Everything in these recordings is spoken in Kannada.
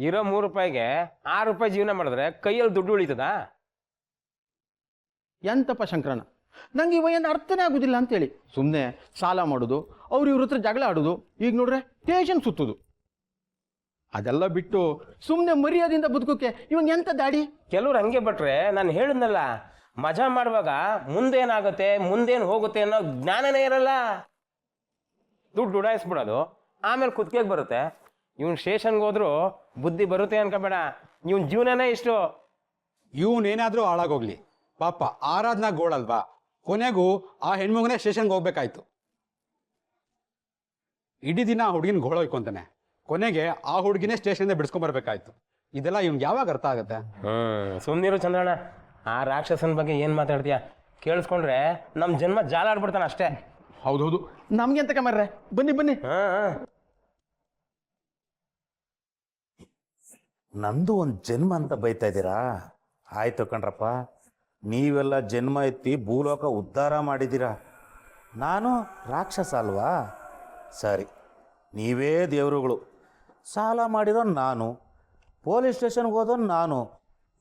ಇರೋ 3 ರೂಪಾಯಿಗೆ 6 ರೂಪಾಯಿ ಜೀವನ ಮಾಡಿದ್ರೆ ಕೈಯಲ್ಲಿ ದುಡ್ಡು ಉಳಿತದ? ಎಂತಪ್ಪ ಶಂಕರಣ್ಣ, ನಂಗೆ ಇವ ಏನು ಅರ್ಥನೇ ಆಗೋದಿಲ್ಲ ಅಂತೇಳಿ ಸುಮ್ಮನೆ ಸಾಲ ಮಾಡೋದು, ಅವ್ರು ಇವ್ರ ಹತ್ರ ಜಗಳ ಆಡೋದು, ಈಗ ನೋಡ್ರೆ ಸ್ಟೇಷನ್ ಸುತ್ತೋದು. ಅದೆಲ್ಲ ಬಿಟ್ಟು ಸುಮ್ಮನೆ ಮರ್ಯಾದೆಯಿಂದ ಬದುಕೋಕೆ ಇವಂಗೆ ಎಂತ ದಾಡಿ? ಕೆಲವ್ರು ಹಂಗೆ ಬಿಟ್ರೆ, ನಾನು ಹೇಳಿದ್ನಲ್ಲ, ಮಜಾ ಮಾಡುವಾಗ ಮುಂದೇನಾಗುತ್ತೆ ಮುಂದೇನು ಹೋಗುತ್ತೆ ಅನ್ನೋ ಜ್ಞಾನನೇ ಇರಲ್ಲ. ದುಡ್ಡು ಉಡಾಯಿಸ್ಬಿಡೋದು, ಆಮೇಲೆ ಕುತ್ತಿಗೆಗೆ ಬರುತ್ತೆ. ಇವನ್ ಸ್ಟೇಷನ್ಗೆ ಹೋದ್ರು ಬುದ್ಧಿ ಬರುತ್ತೆ ಅನ್ಕೋಬೇಡ, ಇವನ್ ಜೀವನನೇ ಇಷ್ಟು. ಇವನೇನಾದ್ರೂ ಹಾಳಾಗೋಗ್ಲಿ, ಪಾಪ ಆರಾಧನಾ ಗೋಳಲ್ವಾ, ಕೊನೆಗೂ ಆ ಹೆಣ್ಮಗನೇ ಸ್ಟೇಷನ್ಗೆ ಹೋಗ್ಬೇಕಾಯ್ತು. ಇಡೀ ದಿನ ಆ ಹುಡುಗಿನ ಗೋಳೋಯ್ಕೊಂತಾನೆ, ಕೊನೆಗೆ ಆ ಹುಡುಗಿನೇ ಸ್ಟೇಷನ್ಗೆ ಬಿಡಿಸ್ಕೊಂಡ್ಬರ್ಬೇಕಾಯ್ತು. ಇದೆಲ್ಲ ಇವ್ನಿಗೆ ಯಾವಾಗ ಅರ್ಥ ಆಗುತ್ತೆ? ಸುಮ್ಮನಿರು ಚಂದ್ರಣ್ಣ, ಆ ರಾಕ್ಷಸನ ಬಗ್ಗೆ ಏನು ಮಾತಾಡ್ತೀಯ? ಕೇಳಿಸ್ಕೊಂಡ್ರೆ ನಮ್ಮ ಜನ್ಮ ಜಾಲಾಡ್ಬಿಡ್ತಾನೆ ಅಷ್ಟೇ. ಹೌದೌದು, ನಮ್ಗೆ ಎಂತ ಕಮರ್ರೆ, ಬನ್ನಿ ಬನ್ನಿ. ನಂದು ಒಂದು ಜನ್ಮ ಅಂತ ಬೈತಾ ಇದ್ದೀರಾ? ಆಯ್ತು ಕಣ್ರಪ್ಪ, ನೀವೆಲ್ಲ ಜನ್ಮ ಎತ್ತಿ ಭೂಲೋಕ ಉದ್ಧಾರ ಮಾಡಿದ್ದೀರಾ, ನಾನು ರಾಕ್ಷಸ ಅಲ್ವಾ? ಸರಿ, ನೀವೇ ದೇವರುಗಳು. ಸಾಲ ಮಾಡಿರೋ ನಾನು, ಪೊಲೀಸ್ ಸ್ಟೇಷನ್ಗೆ ಹೋದೋ ನಾನು,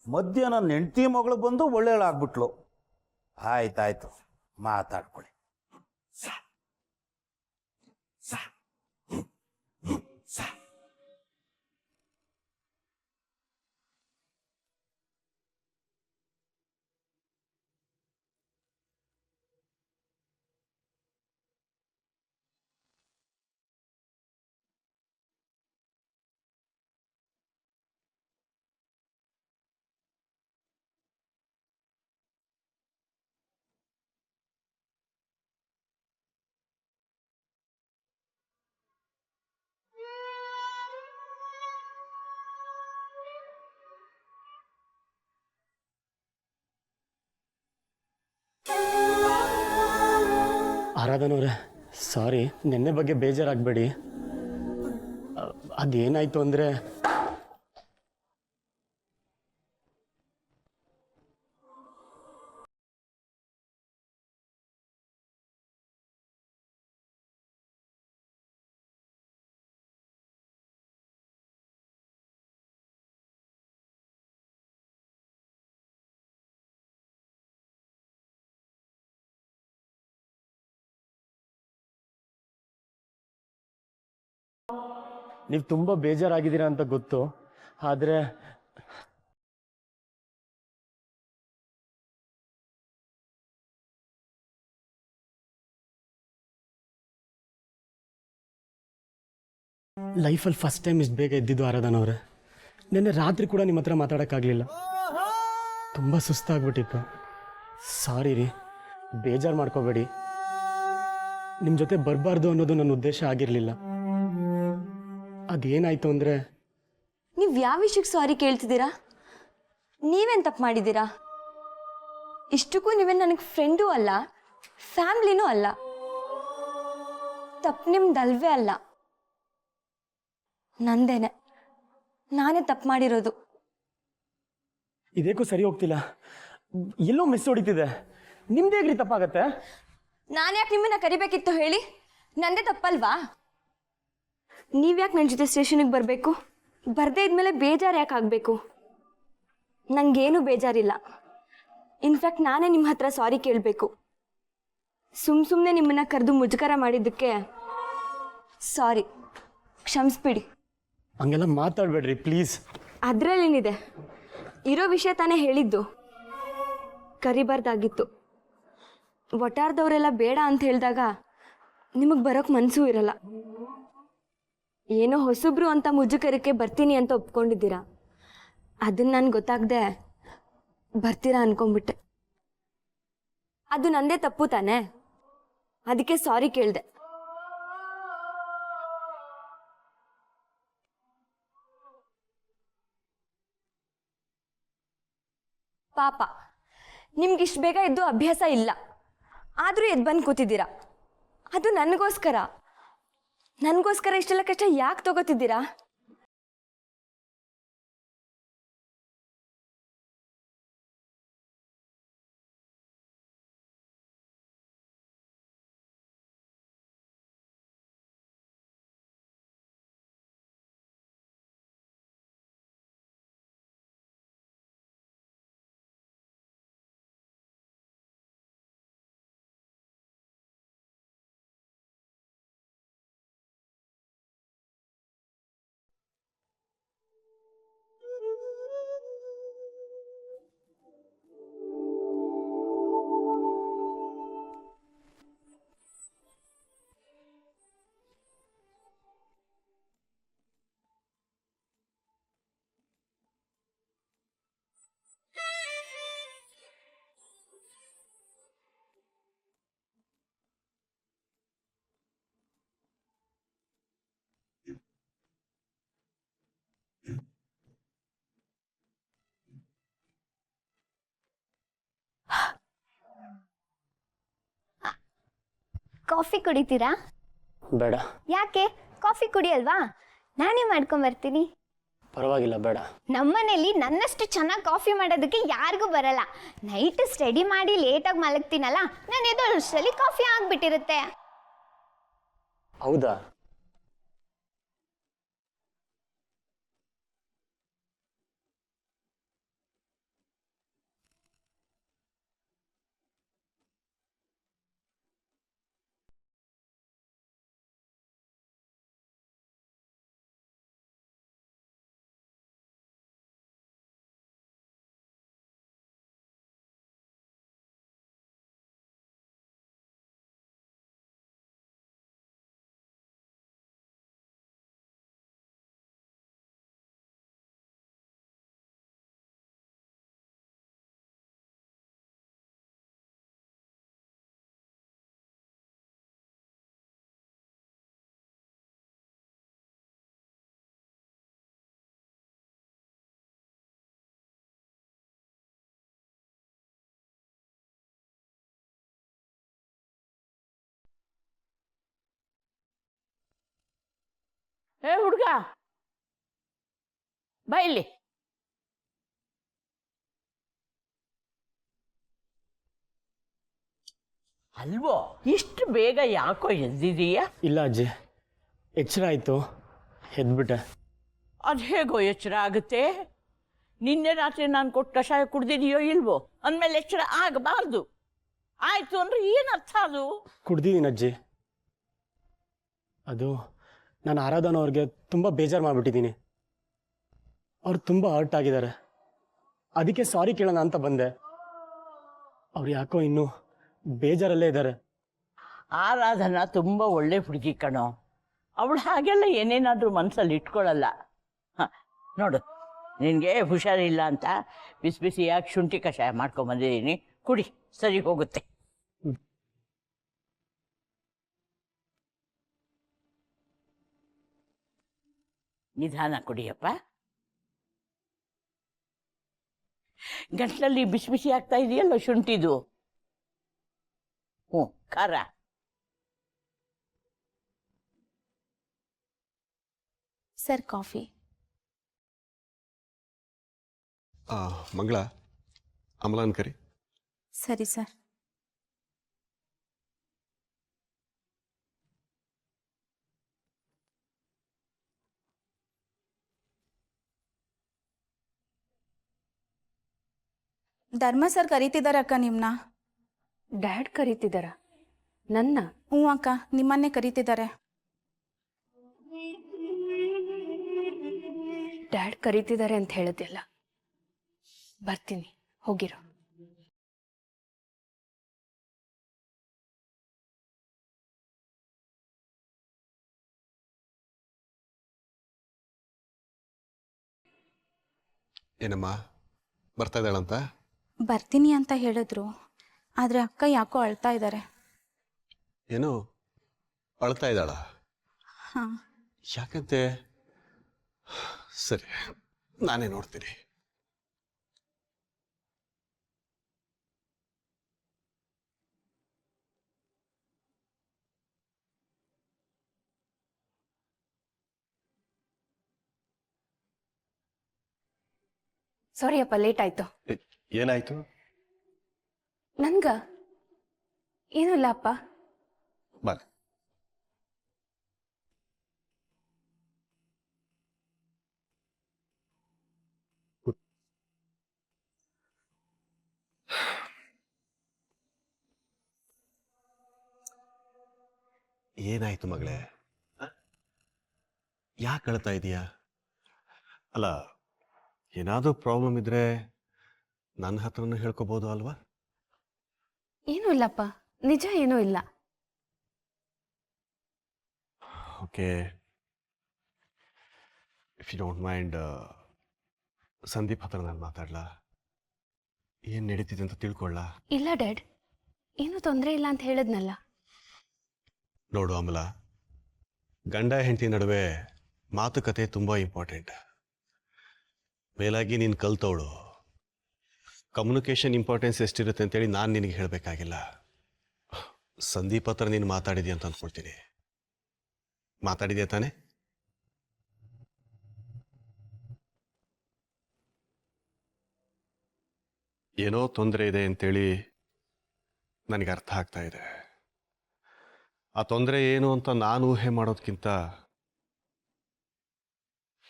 ಮಧ್ಯ ನನ್ನ ಹೆಂಡತಿ ಮಗಳು ಬಂದು ಒಳ್ಳೆಯಳಾಗ್ಬಿಟ್ಲು. ಆಯ್ತಾಯ್ತು, ಮಾತಾಡ್ಕೊಳ್ಳಿ. ಆರಾಧನವ್ರೆ, ಸಾರಿ, ನಿನ್ನೆ ಬಗ್ಗೆ ಬೇಜಾರಾಗಬೇಡಿ. ಅದೇನಾಯಿತು ಅಂದರೆ, ನೀವು ತುಂಬ ಬೇಜಾರಾಗಿದ್ದೀರಾ ಅಂತ ಗೊತ್ತು, ಆದರೆ ಲೈಫಲ್ಲಿ ಫಸ್ಟ್ ಟೈಮ್ ಇಷ್ಟು ಬೇಗ ಎದ್ದಿದ್ದು ಆರಾಧನವ್ರೆ. ನಿನ್ನೆ ರಾತ್ರಿ ಕೂಡ ನಿಮ್ಮ ಹತ್ರ ಮಾತಾಡೋಕ್ಕಾಗಲಿಲ್ಲ, ತುಂಬ ಸುಸ್ತಾಗ್ಬಿಟ್ಟಿತ್ತು. ಸಾರಿ ರೀ, ಬೇಜಾರು ಮಾಡ್ಕೋಬೇಡಿ. ನಿಮ್ಮ ಜೊತೆ ಬರಬಾರ್ದು ಅನ್ನೋದು ನನ್ನ ಉದ್ದೇಶ ಆಗಿರಲಿಲ್ಲ. ಅದೇನಾಯಿತು ಅಂದರೆ, ನೀವು ಯಾವ ವಿಷಯಕ್ಕೆ ಸಾರಿ ಕೇಳ್ತಿದ್ದೀರಾ? ನೀವೇನು ತಪ್ಪು ಮಾಡಿದ್ದೀರಾ? ಇಷ್ಟಕ್ಕೂ ನೀವೇನು ನನಗೆ ಫ್ರೆಂಡೂ ಅಲ್ಲ, ಫ್ಯಾಮ್ಲಿನೂ ಅಲ್ಲ. ತಪ್ಪು ನಿಮ್ದಲ್ವೇ ಅಲ್ಲ, ನಂದೇನೆ. ನಾನೇ ತಪ್ಪು ಮಾಡಿರೋದು. ಇದೇಕೂ ಸರಿ ಹೋಗ್ತಿಲ್ಲ, ಎಲ್ಲೋ ಮಿಸ್ ಹೊಡಿತಿದೆ. ನಿಮ್ದು ಹೇಗ್ರಿ ತಪ್ಪಾಗತ್ತೆ? ನಾನು ಯಾಕೆ ನಿಮ್ಮನ್ನ ಕರಿಬೇಕಿತ್ತು ಹೇಳಿ? ನಂದೇ ತಪ್ಪಲ್ವಾ? ನೀವ್ಯಾಕೆ ನನ್ನ ಜೊತೆ ಸ್ಟೇಷನಿಗೆ ಬರಬೇಕು? ಬರದೇ ಇದ್ಮೇಲೆ ಬೇಜಾರು ಯಾಕೆ ಆಗಬೇಕು? ನನಗೇನು ಬೇಜಾರಿಲ್ಲ. ಇನ್ಫ್ಯಾಕ್ಟ್ ನಾನೇ ನಿಮ್ಮ ಹತ್ರ ಸಾರಿ ಕೇಳಬೇಕು. ಸುಮ್ಮನೆ ನಿಮ್ಮನ್ನ ಕರೆದು ಮುಜುಗರ ಮಾಡಿದ್ದಕ್ಕೆ ಸಾರಿ, ಕ್ಷಮಿಸ್ಬಿಡಿ. ಹಂಗೆಲ್ಲ ಮಾತಾಡಬೇಡ್ರಿ ಪ್ಲೀಸ್. ಅದರಲ್ಲೇನಿದೆ, ಇರೋ ವಿಷಯ ತಾನೇ ಹೇಳಿದ್ದು. ಕರಿಬಾರ್ದಾಗಿತ್ತು. ಒಟ್ಟಾರ್ದವರೆಲ್ಲ ಬೇಡ ಅಂತ ಹೇಳಿದಾಗ ನಿಮಗೆ ಬರೋಕ್ಕೆ ಮನಸ್ಸೂ ಇರಲ್ಲ. ಏನೋ ಹೊಸಬ್ರು ಅಂತ ಮುಜುಗರಕ್ಕೆ ಬರ್ತೀನಿ ಅಂತ ಒಪ್ಕೊಂಡಿದ್ದೀರಾ. ಅದನ್ನು ನಾನು ಗೊತ್ತಾಗದೆ ಬರ್ತೀರಾ ಅನ್ಕೊಂಡ್ಬಿಟ್ಟೆ. ಅದು ನಂದೇ ತಪ್ಪು ತಾನೆ, ಅದಕ್ಕೆ ಸಾರಿ ಕೇಳಿದೆ. ಪಾಪ, ನಿಮ್ಗಿಷ್ಟು ಬೇಗ ಎದ್ದು ಅಭ್ಯಾಸ ಇಲ್ಲ, ಆದರೂ ಎದ್ದು ಬಂದು ಕೂತಿದ್ದೀರಾ. ಅದು ನನಗೋಸ್ಕರ ಇಷ್ಟೆಲ್ಲ ಕಷ್ಟ ಯಾಕೆ ತಗೋತಿದ್ದೀರಾ? ಕಾಫಿ ಕುಡಿತೀರಾ? ಬೇಡ. ಯಾಕೆ? ಕಾಫಿ ಕುಡಿಯಲ್ವಾ? ನಾನೇ ಮಾಡ್ಕೊಂಬರ್ತೀನಿ. ಪರವಾಗಿಲ್ಲ, ಬೇಡ. ನಮ್ಮನೇಲಿ ನನ್ನಷ್ಟು ಚೆನ್ನಾಗಿ ಕಾಫಿ ಮಾಡೋದಕ್ಕೆ ಯಾರಿಗೂ ಬರಲ್ಲ. ನೈಟ್ ಸ್ಟಡಿ ಮಾಡಿ ಲೇಟಾಗಿ ಮಲಗ್ತೀನಲ್ಲ, ನಾನು ಎದ್ದೋಷ್ಟರಲ್ಲಿ ಕಾಫಿ ಆಗಿಬಿಟ್ಟಿರುತ್ತೆ. ಹೌದಾ? ಏ ಹುಡುಗ, ಬಾ ಇಲ್ಲಿ. ಅಲ್ವೋ, ಇಷ್ಟು ಬೇಗ ಯಾಕೋ ಎದ್ದಿದೀಯ? ಇಲ್ಲ ಅಜ್ಜಿ, ಎಚ್ಚರ ಆಯಿತು, ಎದ್ಬಿಟ್ಟೆ. ಅದು ಹೇಗೋ ಎಚ್ಚರ ಆಗುತ್ತೆ? ನಿನ್ನೆ ರಾತ್ರಿ ನಾನು ಕೊಟ್ಟು ಕಷಾಯ ಕುಡ್ದಿದೆಯೋ ಇಲ್ವೋ ಅಂದಮೇಲೆ ಎಚ್ಚರ ಆಗಬಾರ್ದು. ಆಯಿತು ಅಂದ್ರೆ ಏನರ್ಥ ಅದು? ಕುಡ್ದಿದ್ದೀನಿ ಅಜ್ಜಿ. ಅದು ನಾನು ಆರಾಧನ ಅವ್ರಿಗೆ ತುಂಬ ಬೇಜಾರು ಮಾಡಿಬಿಟ್ಟಿದ್ದೀನಿ. ಅವ್ರು ತುಂಬ ಹರ್ಟ್ ಆಗಿದ್ದಾರೆ. ಅದಕ್ಕೆ ಸಾರಿ ಕೇಳೋಣ ಅಂತ ಬಂದೆ. ಅವ್ರು ಯಾಕೋ ಇನ್ನೂ ಬೇಜಾರಲ್ಲೇ ಇದ್ದಾರೆ. ಆರಾಧನಾ ತುಂಬ ಒಳ್ಳೆ ಹುಡುಗಿ ಕಣೋ. ಅವಳು ಹಾಗೆಲ್ಲ ಏನೇನಾದರೂ ಮನಸ್ಸಲ್ಲಿ ಇಟ್ಕೊಳ್ಳಲ್ಲ. ನೋಡು, ನಿನಗೆ ಹುಷಾರಿಲ್ಲ ಅಂತ ಬಿಸಿ ಬಿಸಿಯಾಗಿ ಶುಂಠಿ ಕಷಾಯ ಮಾಡ್ಕೊಂಬಂದಿದ್ದೀನಿ, ಕುಡಿ, ಸರಿ ಹೋಗುತ್ತೆ. ನಿಧಾನ ಕುಡಿಯಪ್ಪ. ಗಂಟ್ಲಲ್ಲಿ ಬಿಸಿ ಬಿಸಿ ಆಗ್ತಾ ಇದೆಯಲ್ಲ ಶುಂಠಿದು. ಹ್ಞೂ, ಖಾರ. Sir, coffee. ಮಂಗಳ, ಅಮಲಾನ್ ಕರಿ. ಸರಿ ಸರ್. ಧರ್ಮ ಸರ್ ಕರೀತಿದ್ದಾರೆ ಅಕ್ಕ ನಿಮ್ಮನ್ನ. ಡ್ಯಾಡ್ ಕರೀತಿದ್ದಾರ? ನನ್ನ? ಹ್ಞೂ ಅಕ್ಕ, ನಿಮ್ಮನ್ನೇ ಕರೀತಿದ್ದಾರೆ. ಡ್ಯಾಡ್ ಕರೀತಿದ್ದಾರೆ ಅಂತ ಹೇಳಿದ್ಯಲ್ಲ, ಬರ್ತೀನಿ, ಹೋಗಿರೋ. ಏನಮ್ಮ, ಬರ್ತಾ ಇದ್ದಾಳಂತ? ಬರ್ತೀನಿ ಅಂತ ಹೇಳಿದ್ರು, ಆದರೆ ಅಕ್ಕ ಯಾಕೋ ಅಳ್ತಾ ಇದ್ದಾರೆ. ಏನು ಅಳ್ತಾ ಇದ್ದಾಳ? ಹಾಂ. ಯಾಕಂತೆ? ಸರಿ, ನಾನೇ ನೋಡ್ತೀನಿ. ಸಾರಿ ಅಪ್ಪ, ಲೇಟ್ ಆಯ್ತು. ಏನಾಯ್ತು? ನನ್ಗ ಏನೂ ಇಲ್ಲ ಅಪ್ಪ. ಬರ. ಏನಾಯ್ತು ಮಗಳೇ? ಯಾಕೆ ಅಳ್ತಾ ಇದೀಯಾ? ಅಲ್ಲ, ಏನಾದರೂ ಪ್ರಾಬ್ಲಮ್ ಇದ್ರೆ ನನ್ನ ಹತ್ರನೂ ಹೇಳ್ಕೋಬಹುದು ಅಲ್ವಾ? ಏನೂ ಇಲ್ಲಪ್ಪ, ನಿಜ ಏನೂ ಇಲ್ಲ. Okay, if you don't mind, Sandeep ಹತ್ರ ನಾನು ಮಾತಾಡ್ಲಾ? ಏನು ನಡೀತಿದೆ ಅಂತ ತಿಳ್ಕೊಳ್ಳ? ಇಲ್ಲ ಡ್ಯಾಡ್, ಏನೂ ತೊಂದರೆ ಇಲ್ಲ ಅಂತ ಹೇಳಿದ್ನಲ್ಲ. ನೋಡು ಅಮಲ, ಗಂಡ ಹೆಂಡತಿ ನಡುವೆ ಮಾತುಕತೆ ತುಂಬ ಇಂಪಾರ್ಟೆಂಟ್. ಮೇಲಾಗಿ ನೀನು ಕಲ್ತವಳು, ಕಮ್ಯುನಿಕೇಷನ್ ಇಂಪಾರ್ಟೆನ್ಸ್ ಎಷ್ಟಿರುತ್ತೆ ಅಂತೇಳಿ ನಾನು ನಿನಗೆ ಹೇಳಬೇಕಾಗಿಲ್ಲ. ಸಂದೀಪ್ ಹತ್ರ ನೀನು ಮಾತಾಡಿದ್ಯಾ ಅಂತ ಅಂದ್ಕೊಳ್ತೀನಿ. ಮಾತಾಡಿದ್ಯಾ ತಾನೆ? ಏನೋ ತೊಂದರೆ ಇದೆ ಅಂತೇಳಿ ನನಗೆ ಅರ್ಥ ಆಗ್ತಾ ಇದೆ. ಆ ತೊಂದರೆ ಏನು ಅಂತ ನಾನು ಊಹೆ ಮಾಡೋದಕ್ಕಿಂತ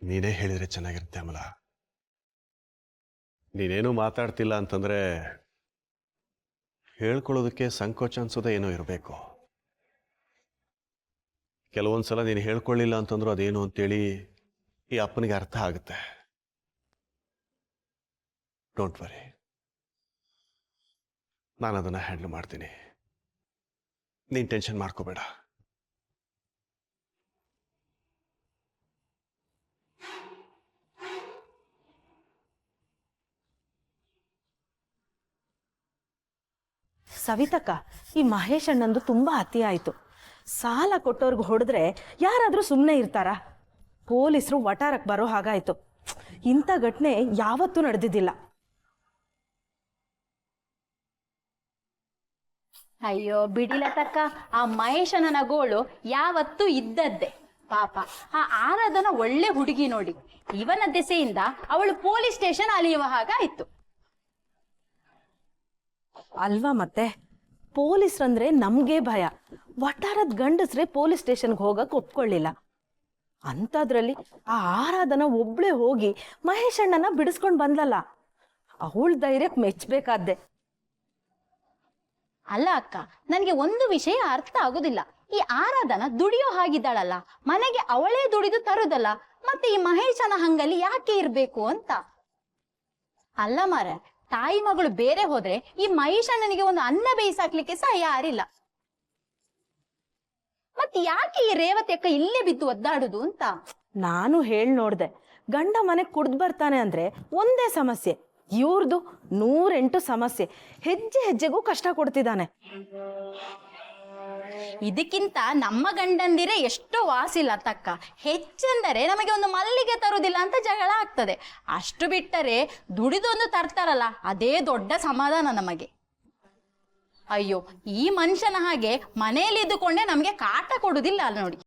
ನೀನೇ ಹೇಳಿದ್ರೆ ಚೆನ್ನಾಗಿರುತ್ತೆ ಅಮಲ. ನೀನೇನು ಮಾತಾಡ್ತಿಲ್ಲ ಅಂತಂದ್ರೆ ಹೇಳ್ಕೊಳ್ಳೋದಕ್ಕೆ ಸಂಕೋಚ ಅನ್ಸೋದೇ ಏನೋ ಇರಬೇಕು. ಕೆಲವೊಂದ್ಸಲ ನೀನು ಹೇಳ್ಕೊಳ್ಳಿಲ್ಲ ಅಂತಂದ್ರೂ ಅದೇನು ಅಂತೇಳಿ ಈ ಅಪ್ಪನಿಗೆ ಅರ್ಥ ಆಗುತ್ತೆ. ಡೋಂಟ್ ವರಿ, ನಾನು ಅದನ್ನು ಹ್ಯಾಂಡಲ್ ಮಾಡ್ತೀನಿ. ನೀನು ಟೆನ್ಷನ್ ಮಾಡ್ಕೋಬೇಡ. ಸವಿತಕ್ಕ, ಈ ಮಹೇಶ್ ಅಣ್ಣಂದು ತುಂಬ ಅತಿ ಆಯಿತು. ಸಾಲ ಕೊಟ್ಟವ್ರಿಗೆ ಹೊಡೆದ್ರೆ ಯಾರಾದರೂ ಸುಮ್ಮನೆ ಇರ್ತಾರಾ? ಪೊಲೀಸರು ವಟಾರಕ್ಕೆ ಬರೋ ಹಾಗಾಯಿತು. ಇಂಥ ಘಟನೆ ಯಾವತ್ತೂ ನಡೆದಿದ್ದಿಲ್ಲ. ಅಯ್ಯೋ ಬಿಡಿಲತಕ್ಕ, ಆ ಮಹೇಶನ ನಗೋಳು ಯಾವತ್ತೂ ಇದ್ದದ್ದೇ. ಪಾಪ ಆ ಆರಾಧನ ಒಳ್ಳೆ ಹುಡುಗಿ ನೋಡಿ, ಇವನ ದೆಸೆಯಿಂದ ಅವಳು ಪೊಲೀಸ್ ಸ್ಟೇಷನ್ ಅಲಿಯುವ ಹಾಗಾಯ್ತು ಅಲ್ವಾ? ಮತ್ತೆ ಪೊಲೀಸ್ರಂದ್ರೆ ನಮ್ಗೆ ಭಯ. ವಟಾರದ ಗಂಡಸ್ರೆ ಪೊಲೀಸ್ ಸ್ಟೇಷನ್ಗೆ ಹೋಗಕ್ಕೆ ಒಪ್ಕೊಳ್ಳಿಲ್ಲ. ಅಂಥದ್ರಲ್ಲಿ ಆ ಆರಾಧನ ಒಬ್ಳೆ ಹೋಗಿ ಮಹೇಶ್ ಅಣ್ಣನ ಬಿಡಿಸ್ಕೊಂಡು ಬಂದಲ್ಲ. ಅವಳ ಧೈರ್ಯಕ್ಕೆ ಮೆಚ್ಚಬೇಕಾದ್ದೆ. ಅಲ್ಲ ಅಕ್ಕ, ನನಗೆ ಒಂದು ವಿಷಯ ಅರ್ಥ ಆಗುದಿಲ್ಲ. ಈ ಆರಾಧನ ದುಡಿಯೋ ಹಾಗಿದ್ದಾಳಲ್ಲ, ಮನೆಗೆ ಅವಳೇ ದುಡಿದು ತರುದಲ್ಲ, ಮತ್ತೆ ಈ ಮಹೇಶನ ಹಂಗಲ್ಲಿ ಯಾಕೆ ಇರ್ಬೇಕು ಅಂತ. ಅಲ್ಲ ಮಾರ, ತಾಯಿ ಮಗಳು ಬೇರೆ ಹೋದ್ರೆ ಈ ಮಹೇಶಣ್ಣನಿಗೆ ಒಂದು ಅನ್ನ ಬೇಯಿಸಾಕ್ಲಿಕ್ಕೆ ಸಹ ಯಾರಿಲ್ಲ. ಮತ್ತೆ ಯಾಕೆ ಈ ರೇವತಿ ಅಕ್ಕ ಇಲ್ಲೇ ಬಿದ್ದು ಒದ್ದಾಡುದು ಅಂತ. ನಾನು ಹೇಳಿ ನೋಡ್ದೆ, ಗಂಡ ಮನೆಗೆ ಕುಡ್ದು ಬರ್ತಾನೆ ಅಂದ್ರೆ ಒಂದೇ ಸಮಸ್ಯೆ, ಇವ್ರದು 108 ಸಮಸ್ಯೆ. ಹೆಜ್ಜೆ ಹೆಜ್ಜೆಗೂ ಕಷ್ಟ ಕೊಡ್ತಿದ್ದಾನೆ. ಇದಕ್ಕಿಂತ ನಮ್ಮ ಗಂಡಂದಿರೇ ಎಷ್ಟೋ ವಾಸಿಲ್ಲ ತಕ್ಕ. ಹೆಚ್ಚೆಂದರೆ ನಮಗೆ ಒಂದು ಮಲ್ಲಿಗೆ ತರುವುದಿಲ್ಲ ಅಂತ ಜಗಳ ಆಗ್ತದೆ. ಅಷ್ಟು ಬಿಟ್ಟರೆ ದುಡಿದೊಂದು ತರ್ತಾರಲ್ಲ, ಅದೇ ದೊಡ್ಡ ಸಮಾಧಾನ ನಮಗೆ. ಅಯ್ಯೋ, ಈ ಮನುಷ್ಯನ ಹಾಗೆ ಮನೆಯಲ್ಲಿ ಇದ್ದುಕೊಂಡೇ ನಮಗೆ ಕಾಟ ಕೊಡುದಿಲ್ಲ ಅಲ್ಲ ನೋಡಿ.